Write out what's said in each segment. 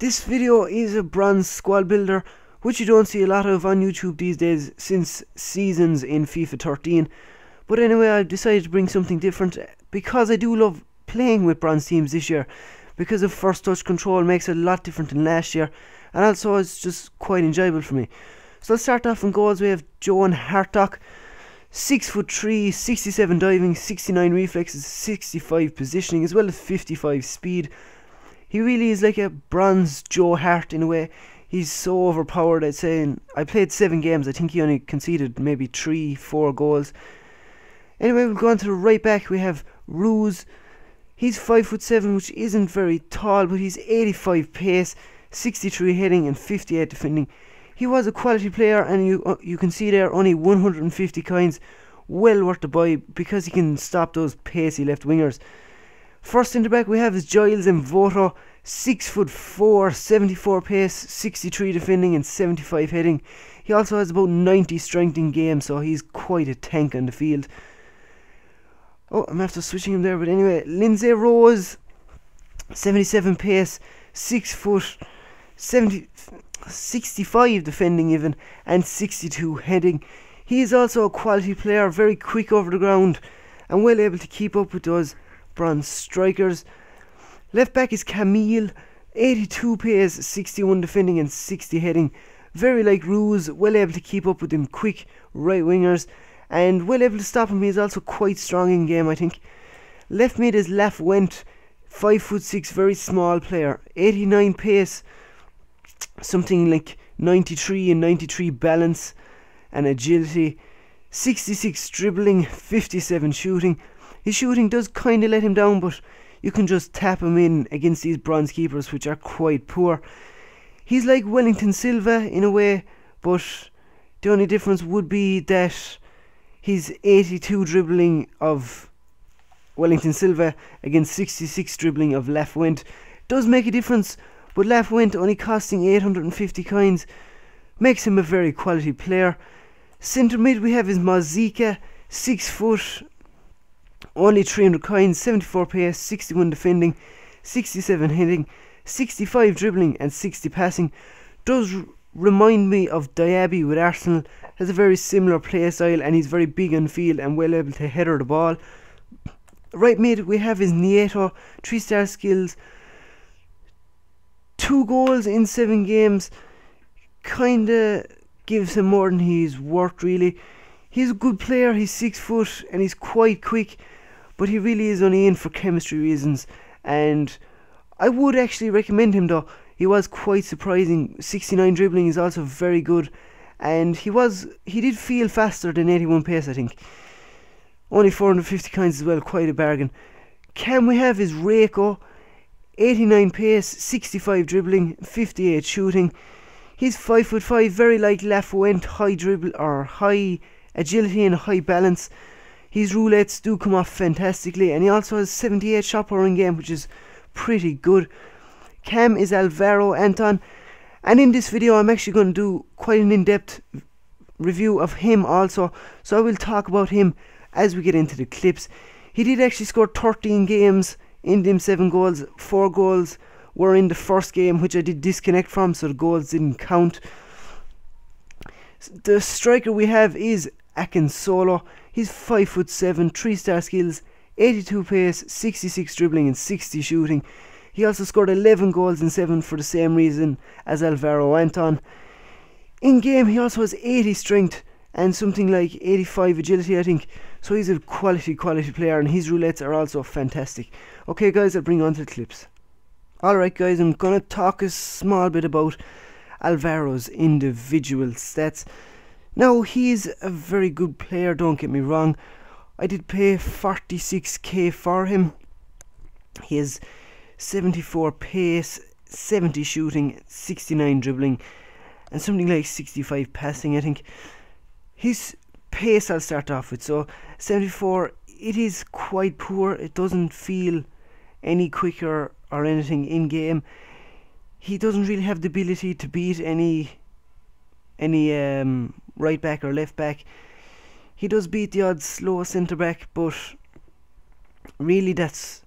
This video is a bronze squad builder, which you don't see a lot of on YouTube these days since seasons in FIFA 13. But anyway, I've decided to bring something different because I do love playing with bronze teams this year, because of first touch control makes it a lot different than last year, and also it's just quite enjoyable for me. So let's start off in goals. We have Johan Hartog, 6'3", 67 diving, 69 reflexes, 65 positioning, as well as 55 speed. He really is like a bronze Joe Hart in a way. He's so overpowered, I'd say. And I played 7 games. I think he only conceded maybe 3-4 goals. Anyway, we'll go on to the right back. We have Ruse. He's 5'7", which isn't very tall, but he's 85 pace, 63 heading, and 58 defending. He was a quality player, and you can see there only 150 coins. Well worth the buy because he can stop those pacey left wingers. First centre back we have is Giles Mvoto, 6'4", 74 pace, 63 defending, and 75 heading. He also has about 90 strength in game, so he's quite a tank on the field. Oh, I'm after switching him there, but anyway, Lindsay Rose, 77 pace, 6 foot, 65 defending even, and 62 heading. He is also a quality player, very quick over the ground, and well able to keep up with those bronze strikers. Left back is Camille, 82 pace, 61 defending, and 60 heading. Very like Ruse, well able to keep up with them quick right wingers, and well able to stop him. He is also quite strong in game, I think. Left mid is Lafwent, 5'6", very small player, 89 pace, something like 93 and 93 balance and agility, 66 dribbling, 57 shooting. His shooting does kind of let him down, but you can just tap him in against these bronze keepers, which are quite poor. He's like Wellington Silva in a way, but the only difference would be that he's 82 dribbling of Wellington Silva against 66 dribbling of Lafwent. Does make a difference, but Lafwent only costing 850 coins makes him a very quality player. Centre mid we have is Mozika, 6 foot, only 300 coins, 74 pace, 61 defending, 67 hitting, 65 dribbling, and 60 passing. Does remind me of Diaby with Arsenal. Has a very similar play style, and he's very big on field and well able to header the ball. Right mid we have is Nieto, 3-star skills, 2 goals in 7 games. Kinda gives him more than he's worth, really. He's a good player, he's 6 foot and he's quite quick, but he really is only in for chemistry reasons, and I would actually recommend him though. He was quite surprising. 69 dribbling is also very good, and he did feel faster than 81 pace, I think. Only 450 coins as well, quite a bargain. Cam we have is Reiko, 89 pace, 65 dribbling, 58 shooting. He's 5'5", very like Lafwent, high dribble or high agility and high balance. His roulettes do come off fantastically, and he also has 78 shot power in game, which is pretty good. Cam is Alvaro Anton, and in this video I'm actually going to do quite an in-depth review of him also, so I will talk about him as we get into the clips. He did actually score 13 games in them 7 goals. 4 goals were in the first game, which I did disconnect from, so the goals didn't count. The striker we have is Akinsolo. He's 5'7", 3-star skills, 82 pace, 66 dribbling, and 60 shooting. He also scored 11 goals in 7 for the same reason as Alvaro Anton. In game he also has 80 strength and something like 85 agility, I think. So he's a quality player, and his roulettes are also fantastic. Okay guys, I'll bring on to the clips. Alright guys, I'm gonna talk a small bit about Alvaro's individual stats. Now, he's a very good player, don't get me wrong. I did pay 46k for him. He has 74 pace, 70 shooting, 69 dribbling, and something like 65 passing, I think. His pace I'll start off with. So 74, it is quite poor. It doesn't feel any quicker or anything in game. He doesn't really have the ability to beat any right back or left back. He does beat the odd slow centre back, but really that's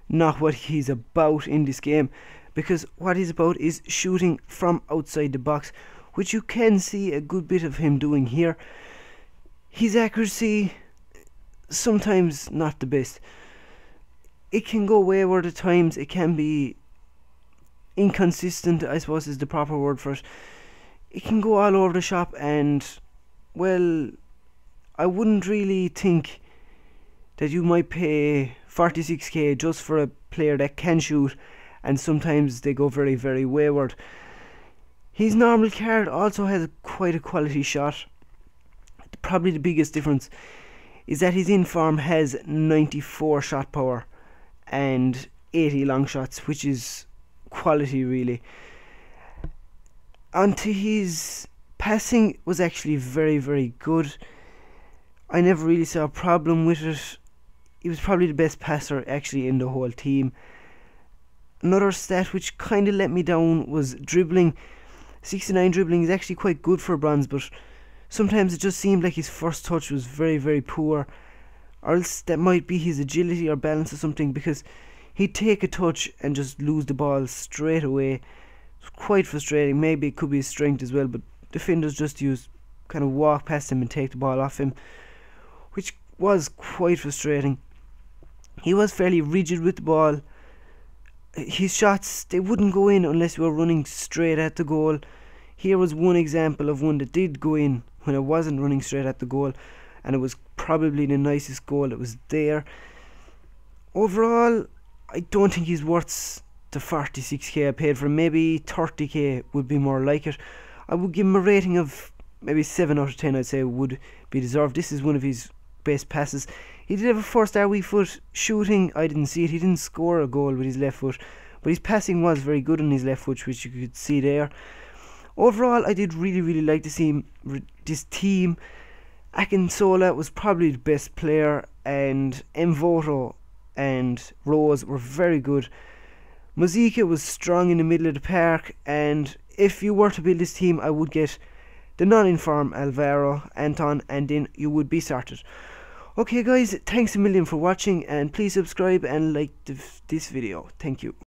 not what he's about in this game. because what he's about is shooting from outside the box, which you can see a good bit of him doing here. His accuracy, sometimes not the best. It can go wayward at times, it can be inconsistent, I suppose is the proper word for it. It can go all over the shop, and well, I wouldn't really think that you might pay 46k just for a player that can shoot, and sometimes they go very, very wayward. His normal card also has quite a quality shot. Probably the biggest difference is that his inform has 94 shot power and 80 long shots, which is quality really. Onto his passing was actually very, very good. I never really saw a problem with it. He was probably the best passer actually in the whole team. Another stat which kind of let me down was dribbling. 69 dribbling is actually quite good for bronze, but sometimes it just seemed like his first touch was very, very poor. Or else that might be his agility or balance or something, because he'd take a touch and just lose the ball straight away. It's quite frustrating. Maybe it could be his strength as well, but defenders just kind of walk past him and take the ball off him, which was quite frustrating. He was fairly rigid with the ball. His shots, they wouldn't go in unless you were running straight at the goal. Here was one example of one that did go in when I wasn't running straight at the goal, and it was probably the nicest goal that was there. Overall, I don't think he's worth the 46k I paid for him. Maybe 30k would be more like it. I would give him a rating of maybe 7 out of 10. I'd say would be deserved. This is one of his best passes. He did have a 4-star weak foot shooting. I didn't see it. He didn't score a goal with his left foot, but his passing was very good on his left foot, which you could see there. Overall, I did really, really like to see this team. Akinsola was probably the best player, and Mvoto and Rose were very good. Muzika was strong in the middle of the park, and if you were to build this team, I would get the non-inform Alvaro Anton, and then you would be sorted. Okay guys, thanks a million for watching, and please subscribe and like this video. Thank you.